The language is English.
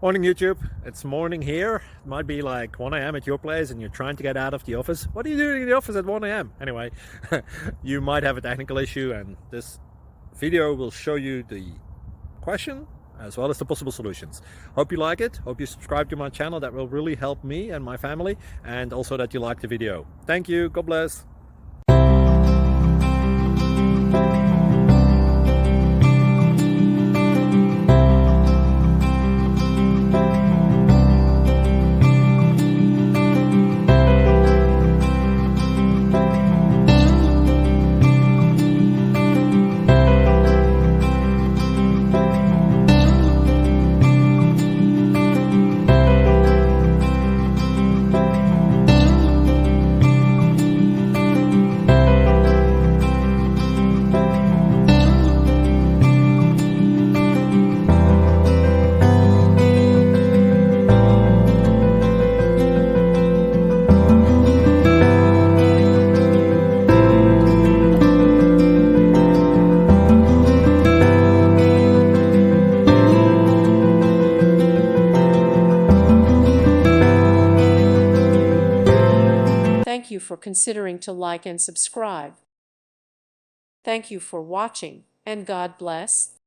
Morning YouTube, it's morning here. It might be like 1 a.m. at your place and you're trying to get out of the office. What are you doing in the office at 1 a.m.? Anyway, you might have a technical issue and this video will show you the question as well as the possible solutions. Hope you like it, hope you subscribe to my channel. That will really help me and my family, and also that you like the video. Thank you, God bless. Thank you for considering to like and subscribe. Thank you for watching, and God bless.